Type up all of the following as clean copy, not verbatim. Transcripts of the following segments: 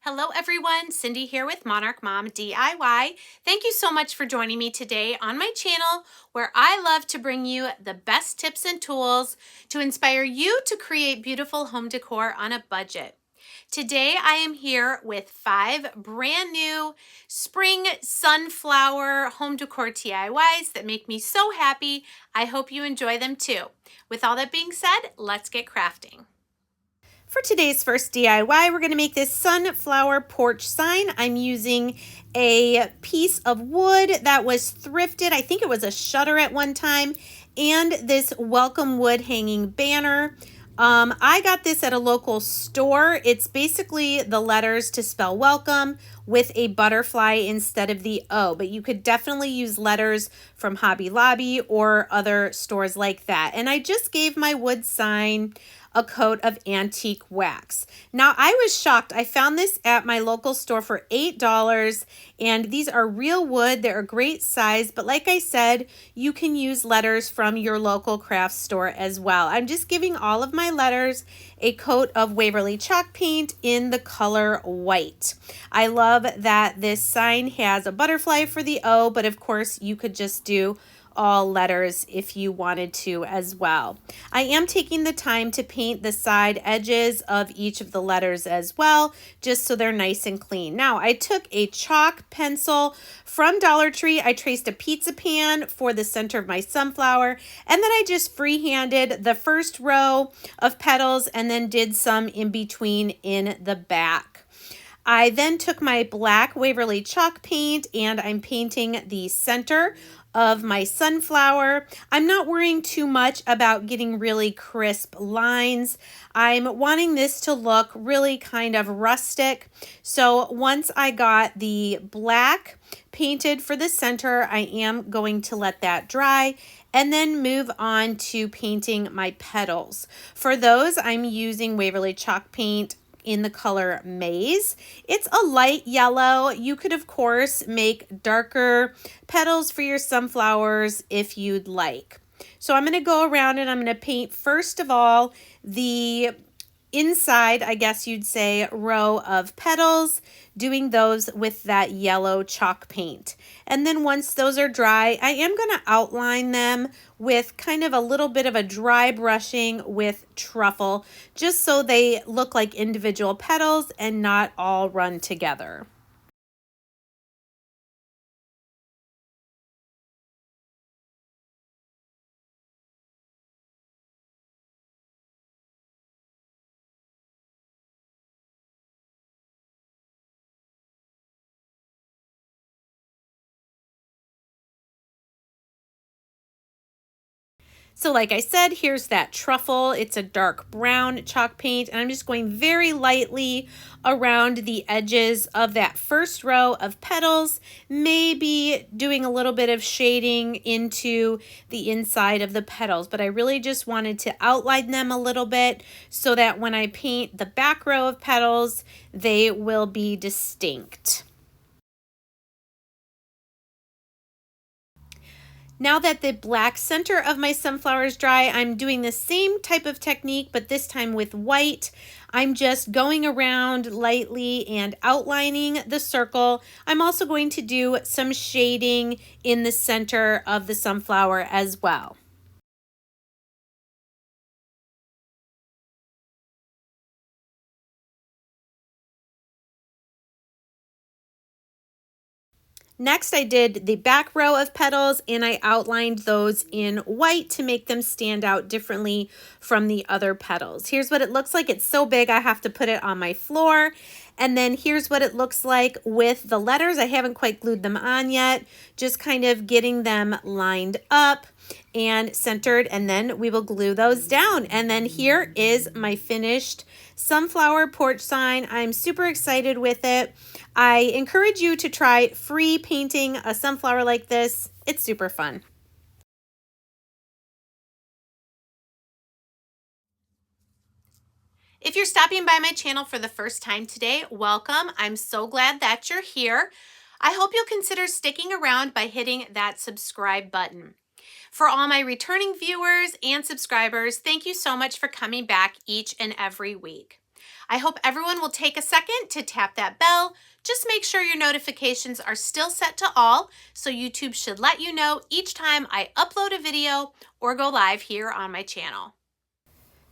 Hello everyone, Cindy here with Monarch Mom DIY. Thank you so much for joining me today on my channel where I love to bring you the best tips and tools to inspire you to create beautiful home decor on a budget. Today I am here with 5 brand new spring sunflower home decor DIYs that make me so happy. I hope you enjoy them too. With all that being said, let's get crafting. For today's first DIY, we're going to make this sunflower porch sign. I'm using a piece of wood that was thrifted. I think it was a shutter at one time, and this welcome wood hanging banner. I got this at a local store. It's basically the letters to spell welcome with a butterfly instead of the O, but you could definitely use letters from Hobby Lobby or other stores like that. And I just gave my wood sign a coat of antique wax. Now I was shocked. I found this at my local store for $8, and these are real wood. They're a great size, but like I said, you can use letters from your local craft store as well. I'm just giving all of my letters a coat of Waverly chalk paint in the color white. I love that this sign has a butterfly for the O, but of course you could just do all letters if you wanted to as well. I am taking the time to paint the side edges of each of the letters as well, just so they're nice and clean. Now, I took a chalk pencil from Dollar Tree. I traced a pizza pan for the center of my sunflower, and then I just freehanded the first row of petals and then did some in between in the back. I then took my black Waverly chalk paint and I'm painting the center of my sunflower. I'm not worrying too much about getting really crisp lines. I'm wanting this to look really kind of rustic. So once I got the black painted for the center, I am going to let that dry and then move on to painting my petals. For those, I'm using Waverly chalk paint in the color Maize. It's a light yellow. You could, of course, make darker petals for your sunflowers if you'd like. So I'm going to go around and I'm going to paint, first of all, the inside, I guess you'd say, row of petals, doing those with that yellow chalk paint. And then once those are dry, I am going to outline them with kind of a little bit of a dry brushing with Truffle, just so they look like individual petals and not all run together. So like I said, here's that Truffle. It's a dark brown chalk paint, and I'm just going very lightly around the edges of that first row of petals, maybe doing a little bit of shading into the inside of the petals, but I really just wanted to outline them a little bit so that when I paint the back row of petals, they will be distinct. Now that the black center of my sunflower is dry, I'm doing the same type of technique, but this time with white. I'm just going around lightly and outlining the circle. I'm also going to do some shading in the center of the sunflower as well. Next, I did the back row of petals and I outlined those in white to make them stand out differently from the other petals. Here's what it looks like. It's so big I have to put it on my floor. And then here's what it looks like with the letters. I haven't quite glued them on yet, just kind of getting them lined up and centered, and then we will glue those down. And then here is my finished sunflower porch sign. I'm super excited with it. I encourage you to try free painting a sunflower like this. It's super fun. If you're stopping by my channel for the first time today, welcome. I'm so glad that you're here. I hope you'll consider sticking around by hitting that subscribe button. For all my returning viewers and subscribers, thank you so much for coming back each and every week. I hope everyone will take a second to tap that bell. Just make sure your notifications are still set to all, so YouTube should let you know each time I upload a video or go live here on my channel.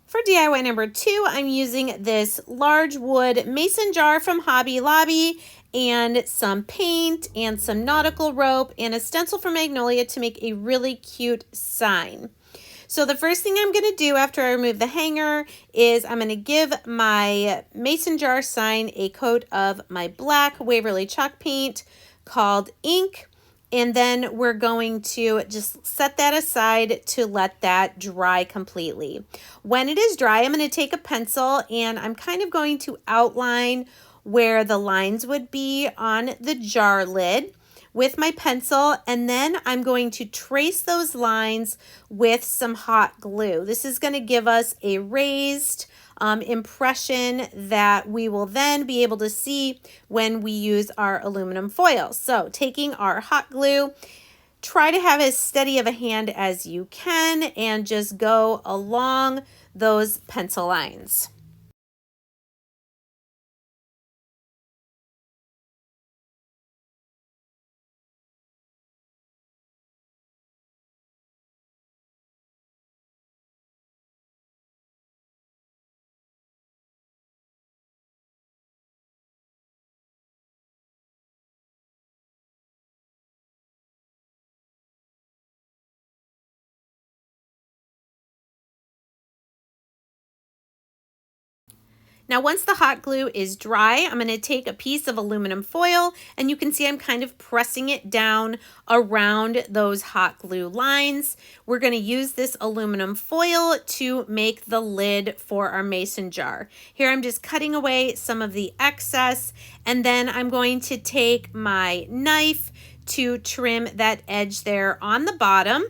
For DIY number 2, I'm using this large wood mason jar from Hobby Lobby and some paint and some nautical rope and a stencil from Magnolia to make a really cute sign. So the first thing I'm going to do after I remove the hanger is I'm going to give my mason jar sign a coat of my black Waverly chalk paint called ink. And then we're going to just set that aside to let that dry completely. When it is dry, I'm going to take a pencil and I'm kind of going to outline where the lines would be on the jar lid with my pencil, and then I'm going to trace those lines with some hot glue. This is going to give us a raised impression that we will then be able to see when we use our aluminum foil. So taking our hot glue, try to have as steady of a hand as you can and just go along those pencil lines. Now, once the hot glue is dry, I'm going to take a piece of aluminum foil, and you can see I'm kind of pressing it down around those hot glue lines. We're going to use this aluminum foil to make the lid for our mason jar. Here I'm just cutting away some of the excess, and then I'm going to take my knife to trim that edge there on the bottom.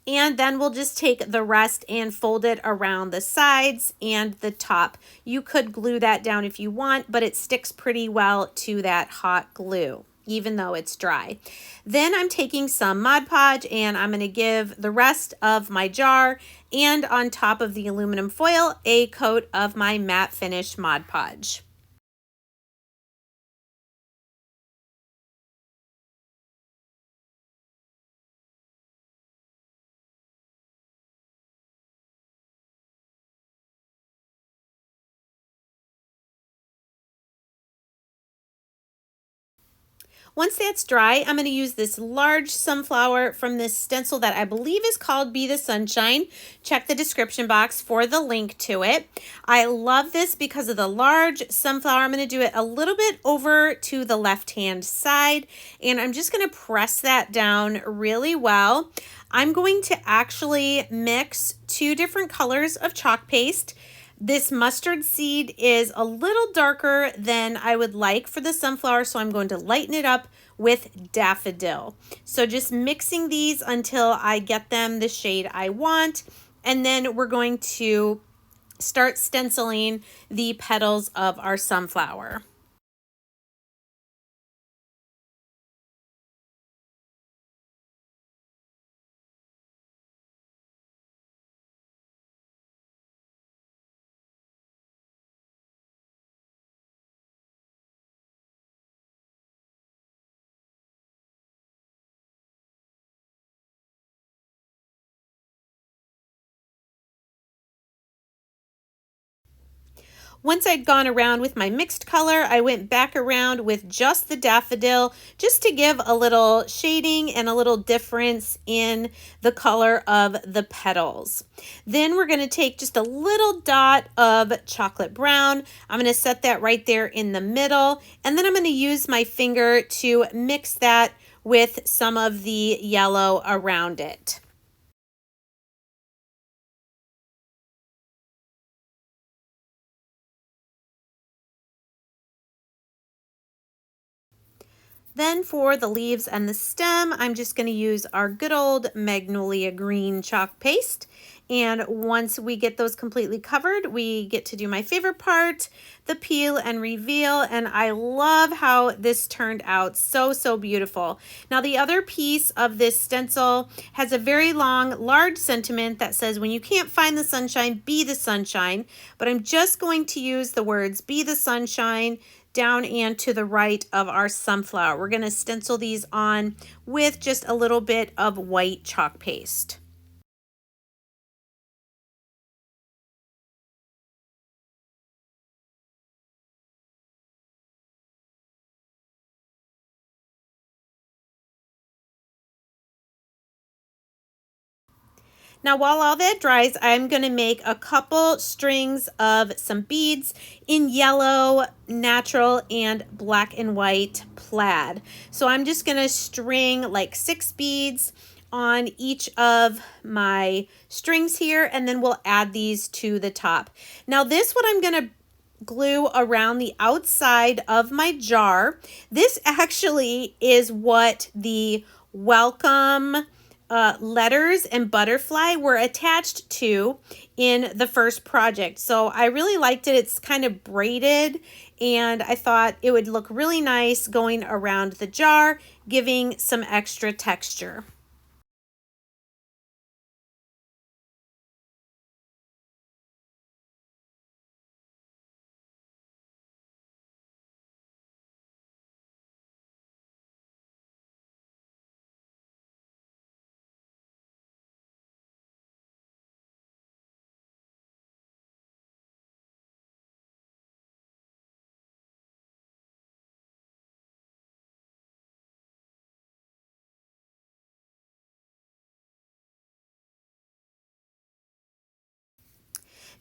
And then we'll just take the rest and fold it around the sides and the top. You could glue that down if you want, but it sticks pretty well to that hot glue, even though it's dry. Then I'm taking some Mod Podge and I'm going to give the rest of my jar and on top of the aluminum foil a coat of my matte finish Mod Podge. Once that's dry, I'm going to use this large sunflower from this stencil that I believe is called Be the Sunshine. Check the description box for the link to it. I love this because of the large sunflower. I'm going to do it a little bit over to the left-hand side, and I'm just going to press that down really well. I'm going to actually mix 2 different colors of chalk paste. This mustard seed is a little darker than I would like for the sunflower, so I'm going to lighten it up with daffodil. So just mixing these until I get them the shade I want, and then we're going to start stenciling the petals of our sunflower. Once I'd gone around with my mixed color, I went back around with just the daffodil just to give a little shading and a little difference in the color of the petals. Then we're going to take just a little dot of chocolate brown. I'm going to set that right there in the middle, and then I'm going to use my finger to mix that with some of the yellow around it. Then for the leaves and the stem, I'm just going to use our good old Magnolia green chalk paste. And once we get those completely covered, we get to do my favorite part, the peel and reveal. And I love how this turned out. So, so beautiful. Now the other piece of this stencil has a very long, large sentiment that says, when you can't find the sunshine, be the sunshine. But I'm just going to use the words, be the sunshine, down and to the right of our sunflower. We're going to stencil these on with just a little bit of white chalk paste. Now while all that dries, I'm going to make a couple strings of some beads in yellow, natural, and black and white plaid. So I'm just going to string like 6 beads on each of my strings here, and then we'll add these to the top. Now this what I'm going to glue around the outside of my jar. This actually is what the welcome letters and butterfly were attached to in the first project. So I really liked it. It's kind of braided, and I thought it would look really nice going around the jar, giving some extra texture.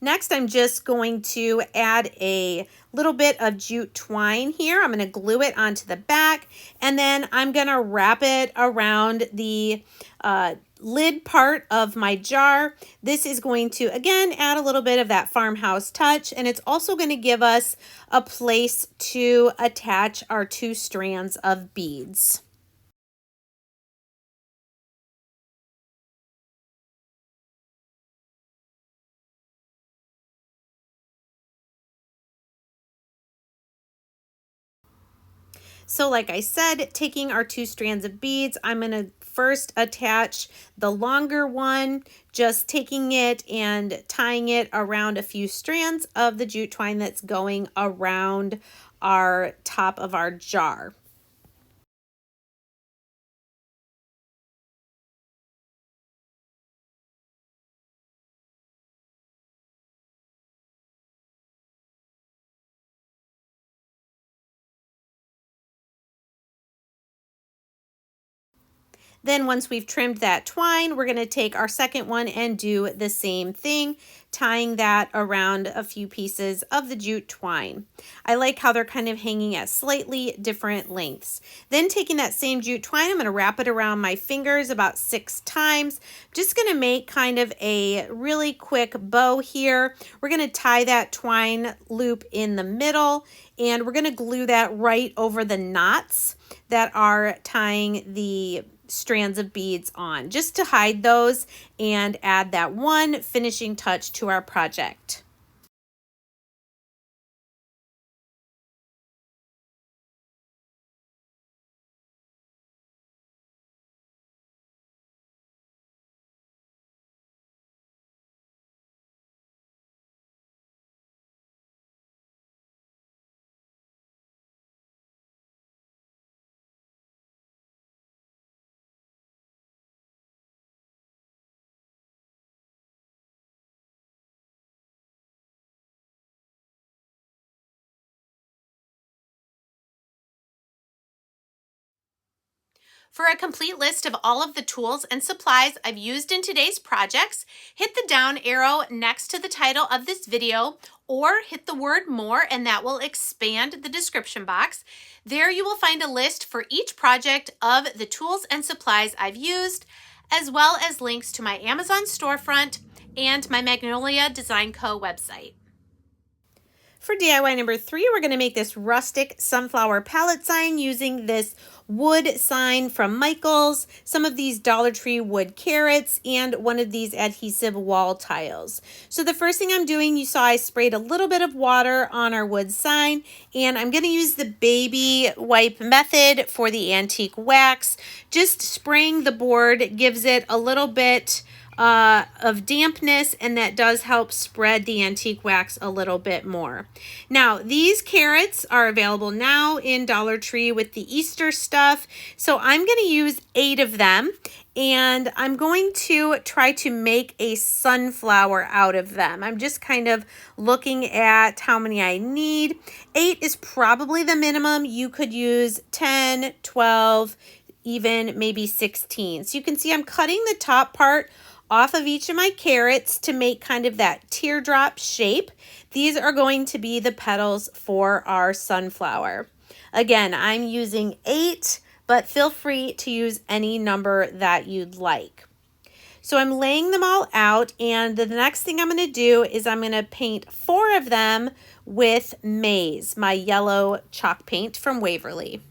Next, I'm just going to add a little bit of jute twine here. I'm going to glue it onto the back, and then I'm going to wrap it around the lid part of my jar. This is going to, again, add a little bit of that farmhouse touch, and it's also going to give us a place to attach our 2 strands of beads. So like I said, taking our 2 strands of beads, I'm going to first attach the longer one, just taking it and tying it around a few strands of the jute twine that's going around our top of our jar. Then once we've trimmed that twine, we're going to take our second one and do the same thing, tying that around a few pieces of the jute twine. I like how they're kind of hanging at slightly different lengths. Then taking that same jute twine, I'm going to wrap it around my fingers about 6 times. Just going to make kind of a really quick bow here. We're going to tie that twine loop in the middle, and we're going to glue that right over the knots that are tying the strands of beads on, just to hide those and add that one finishing touch to our project. For a complete list of all of the tools and supplies I've used in today's projects, hit the down arrow next to the title of this video, or hit the word more, and that will expand the description box. There you will find a list for each project of the tools and supplies I've used, as well as links to my Amazon storefront and my Magnolia Design Co. website. For DIY number 3, we're going to make this rustic sunflower pallet sign using this wood sign from Michaels, some of these Dollar Tree wood carrots, and one of these adhesive wall tiles. So the first thing I'm doing, you saw I sprayed a little bit of water on our wood sign, and I'm going to use the baby wipe method for the antique wax. Just spraying the board gives it a little bit of dampness, and that does help spread the antique wax a little bit more. Now, these carrots are available now in Dollar Tree with the Easter stuff, so I'm going to use 8 of them, and I'm going to try to make a sunflower out of them. I'm just kind of looking at how many I need. 8 is probably the minimum. You could use 10, 12, even maybe 16. So you can see I'm cutting the top part off of each of my carrots to make kind of that teardrop shape. These are going to be the petals for our sunflower. Again, I'm using 8, but feel free to use any number that you'd like. So I'm laying them all out, and the next thing I'm going to do is I'm going to paint 4 of them with Maize, my yellow chalk paint from Waverly.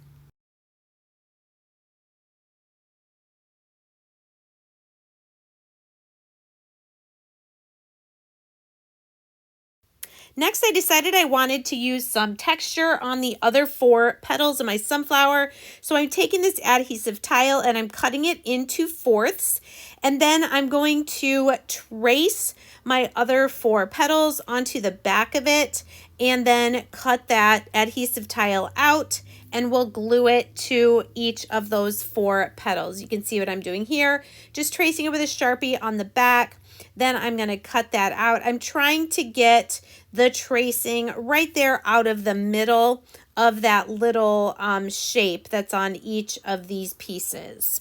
Next, I decided I wanted to use some texture on the other 4 petals of my sunflower. So I'm taking this adhesive tile and I'm cutting it into 4ths. And then I'm going to trace my other 4 petals onto the back of it and then cut that adhesive tile out, and we'll glue it to each of those 4 petals. You can see what I'm doing here, just tracing it with a Sharpie on the back. Then I'm going to cut that out. I'm trying to get the tracing right there out of the middle of that little shape that's on each of these pieces.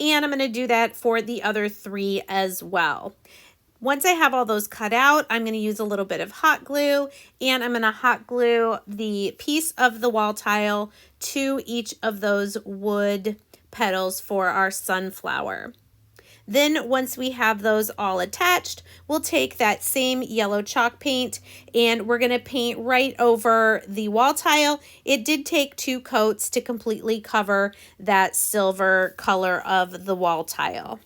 And I'm going to do that for the other 3 as well. Once I have all those cut out, I'm going to use a little bit of hot glue, and I'm going to hot glue the piece of the wall tile to each of those wood petals for our sunflower. Then once we have those all attached, we'll take that same yellow chalk paint and we're going to paint right over the wall tile. It did take 2 coats to completely cover that silver color of the wall tile.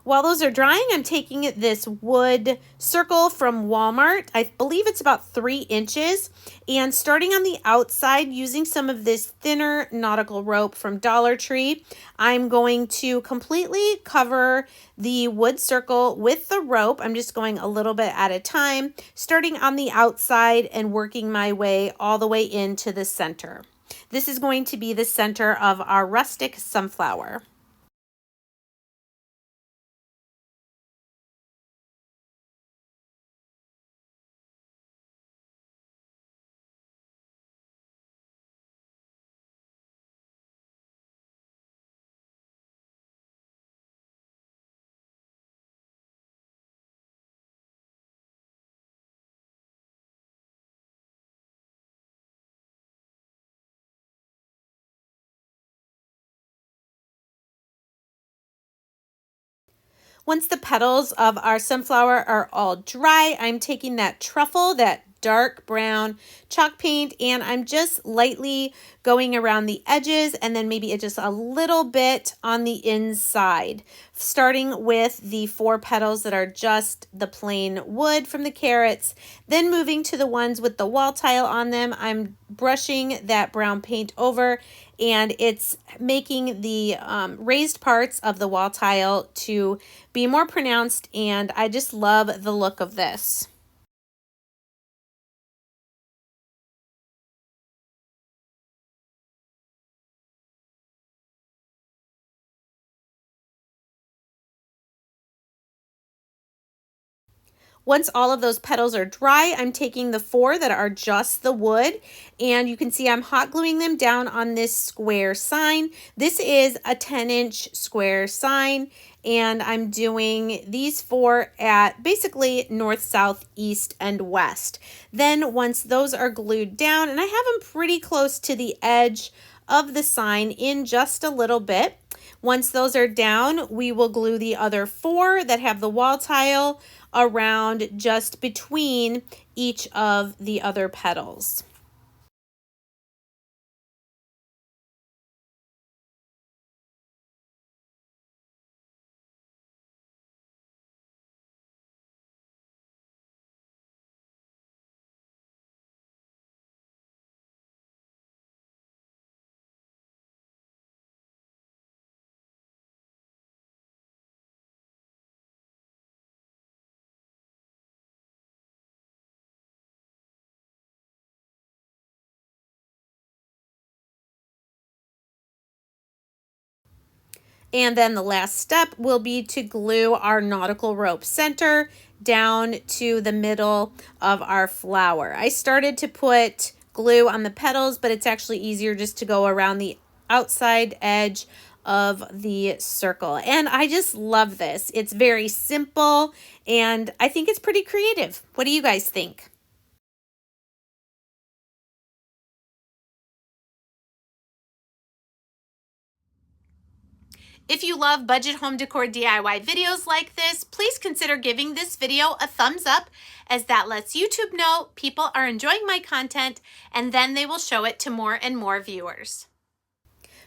While those are drying, I'm taking this wood circle from Walmart. I believe it's about 3 inches. And starting on the outside, using some of this thinner nautical rope from Dollar Tree, I'm going to completely cover the wood circle with the rope. I'm just going a little bit at a time, starting on the outside and working my way all the way into the center. This is going to be the center of our rustic sunflower. Once the petals of our sunflower are all dry, I'm taking that Truffle, that dark brown chalk paint, and I'm just lightly going around the edges and then maybe just a little bit on the inside, starting with the 4 petals that are just the plain wood from the carrots, then moving to the ones with the wall tile on them. I'm brushing that brown paint over, and it's making the raised parts of the wall tile to be more pronounced, and I just love the look of this. Once all of those petals are dry, I'm taking the 4 that are just the wood, and you can see I'm hot gluing them down on this square sign. This is a 10-inch square sign, and I'm doing these 4 at basically north, south, east, and west. Then once those are glued down, and I have them pretty close to the edge of the sign in just a little bit, Once those are down, we will glue the other 4 that have the wall tile around just between each of the other petals. And then the last step will be to glue our nautical rope center down to the middle of our flower. I started to put glue on the petals, but it's actually easier just to go around the outside edge of the circle. And I just love this. It's very simple and I think it's pretty creative. What do you guys think? If you love budget home decor DIY videos like this, please consider giving this video a thumbs up, as that lets YouTube know people are enjoying my content and then they will show it to more and more viewers.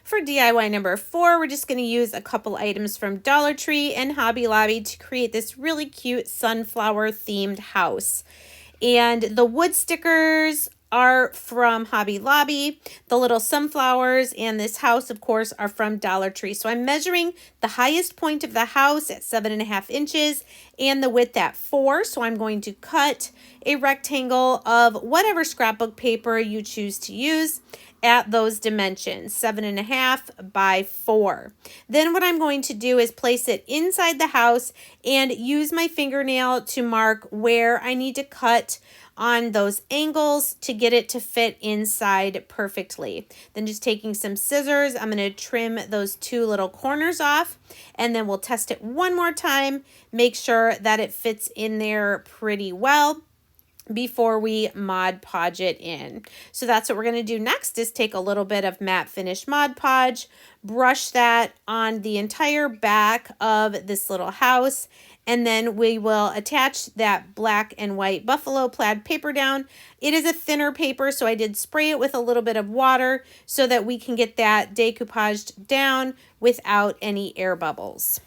For DIY number 4, we're just going to use a couple items from Dollar Tree and Hobby Lobby to create this really cute sunflower themed house. And the wood stickers are from Hobby Lobby. The little sunflowers and this house, of course, are from Dollar Tree. So I'm measuring the highest point of the house at 7.5 inches and the width at 4. So I'm going to cut a rectangle of whatever scrapbook paper you choose to use at those dimensions, 7.5 by 4. Then what I'm going to do is place it inside the house and use my fingernail to mark where I need to cut on those angles to get it to fit inside perfectly. Then just taking some scissors, I'm going to trim those 2 little corners off, and then we'll test it one more time, make sure that it fits in there pretty well before we Mod Podge it in. So that's what we're going to do next, is take a little bit of matte finish Mod Podge, brush that on the entire back of this little house, and then we will attach that black and white buffalo plaid paper down. It is a thinner paper, so I did spray it with a little bit of water so that we can get that decoupaged down without any air bubbles.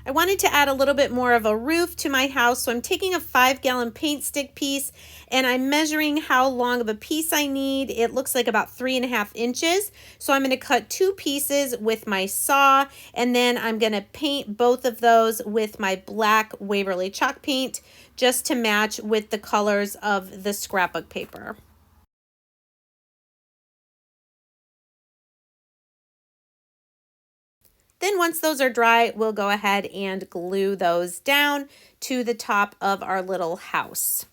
I wanted to add a little bit more of a roof to my house, so I'm taking a 5-gallon paint stick piece and I'm measuring how long of a piece I need. It looks like about 3.5 inches. So I'm going to cut 2 pieces with my saw, and then I'm going to paint both of those with my black Waverly chalk paint just to match with the colors of the scrapbook paper. Then once those are dry, we'll go ahead and glue those down to the top of our little house.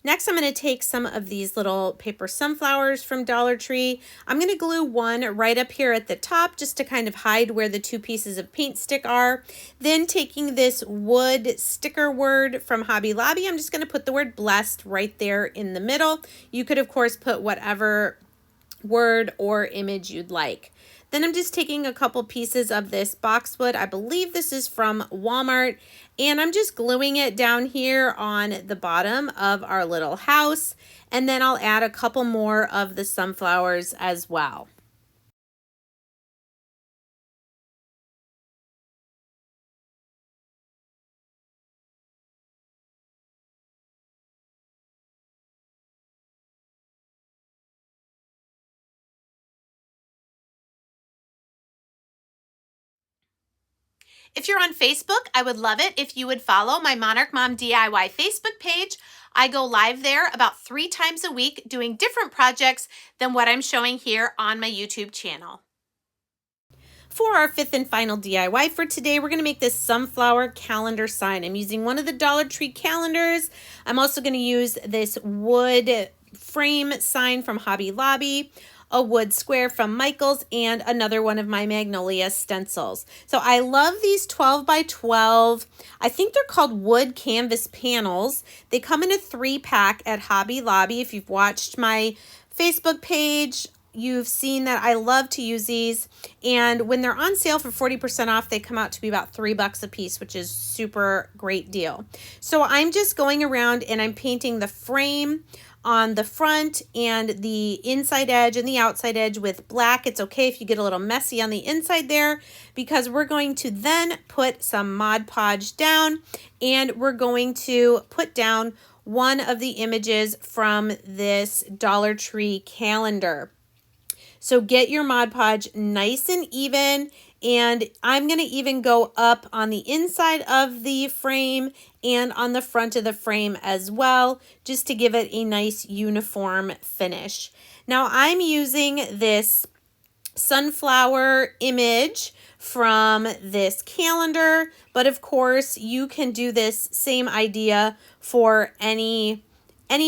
Next, I'm going to take some of these little paper sunflowers from Dollar Tree. I'm going to glue one right up here at the top just to kind of hide where the 2 pieces of paint stick are. Then taking this wood sticker word from Hobby Lobby, I'm just going to put the word blessed right there in the middle. You could, of course, put whatever word or image you'd like. Then I'm just taking a couple pieces of this boxwood. I believe this is from Walmart, and I'm just gluing it down here on the bottom of our little house, and then I'll add a couple more of the sunflowers as well. If you're on Facebook, I would love it if you would follow my Monarch Mom DIY Facebook page. I go live there about 3 times a week doing different projects than what I'm showing here on my YouTube channel. For our 5th and final DIY for today, we're going to make this sunflower calendar sign. I'm using one of the Dollar Tree calendars. I'm also going to use this wood frame sign from Hobby Lobby. a wood square from Michaels, and another one of my Magnolia stencils. So I love these 12 by 12. I think they're called wood canvas panels. They come in a 3-pack at Hobby Lobby. If you've watched my Facebook page, you've seen that I love to use these, and when they're on sale for 40% off, they come out to be about $3 a piece, which is super great deal. So I'm just going around and I'm painting the frame on the front and the inside edge and the outside edge with black. It's okay if you get a little messy on the inside there, because we're going to then put some Mod Podge down, and we're going to put down one of the images from this Dollar Tree calendar. So get your Mod Podge nice and even, and I'm going to even go up on the inside of the frame and on the front of the frame as well, just to give it a nice uniform finish. Now I'm using this sunflower image from this calendar, but of course you can do this same idea for any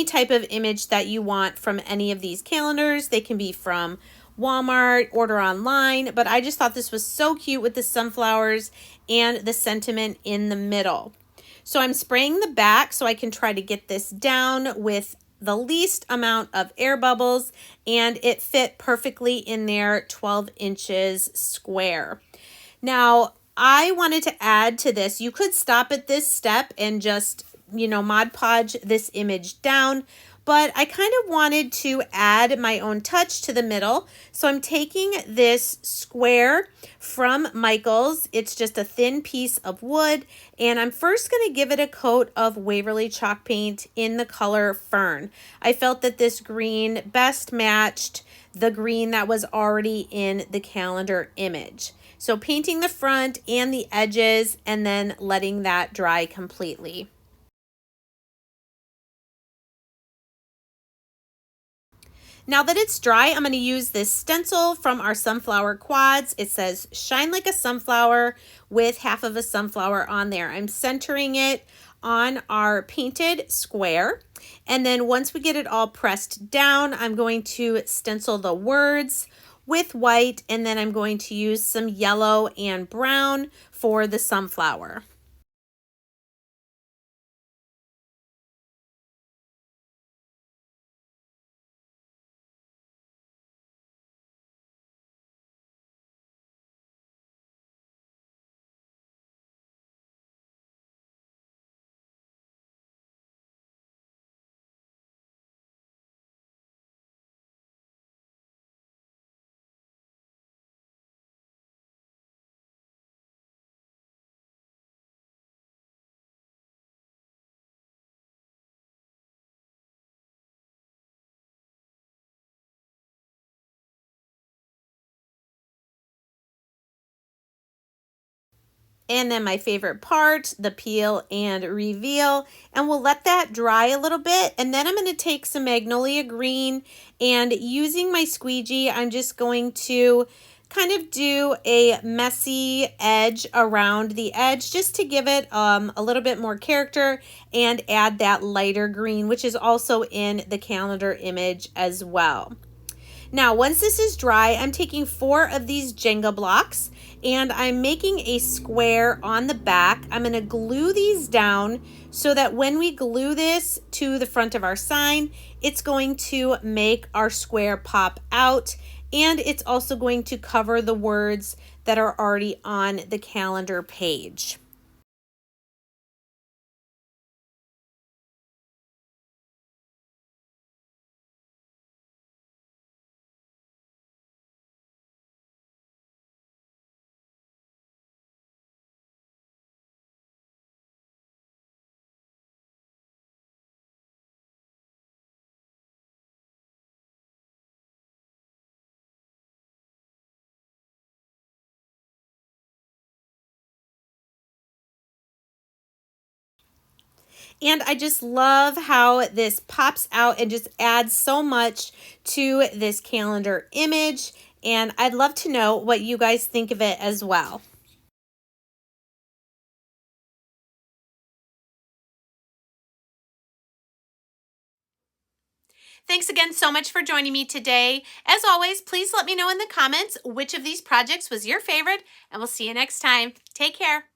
type of image that you want from any of these calendars. They can be from Walmart, order online, but I just thought this was so cute with the sunflowers and the sentiment in the middle. So I'm spraying the back so I can try to get this down with the least amount of air bubbles, and it fit perfectly in there, 12 inches square. Now, I wanted to add to this. You could stop at this step and just, Mod Podge this image down, but I kind of wanted to add my own touch to the middle. So I'm taking this square from Michaels. It's just a thin piece of wood, and I'm first going to give it a coat of Waverly chalk paint in the color Fern. I felt that this green best matched the green that was already in the calendar image. So painting the front and the edges and then letting that dry completely. Now that it's dry, I'm going to use this stencil from our sunflower quads. It says shine like a sunflower with half of a sunflower on there. I'm centering it on our painted square. And then once we get it all pressed down, I'm going to stencil the words with white, and then I'm going to use some yellow and brown for the sunflower. And then my favorite part, the peel and reveal. And we'll let that dry a little bit. And then I'm going to take some Magnolia green, and using my squeegee, I'm just going to kind of do a messy edge around the edge just to give it a little bit more character and add that lighter green, which is also in the calendar image as well. Now, once this is dry, I'm taking 4 of these Jenga blocks and I'm making a square on the back. I'm going to glue these down so that when we glue this to the front of our sign, it's going to make our square pop out, and it's also going to cover the words that are already on the calendar page. And I just love how this pops out and just adds so much to this calendar image. And I'd love to know what you guys think of it as well. Thanks again so much for joining me today. As always, please let me know in the comments which of these projects was your favorite, and we'll see you next time. Take care.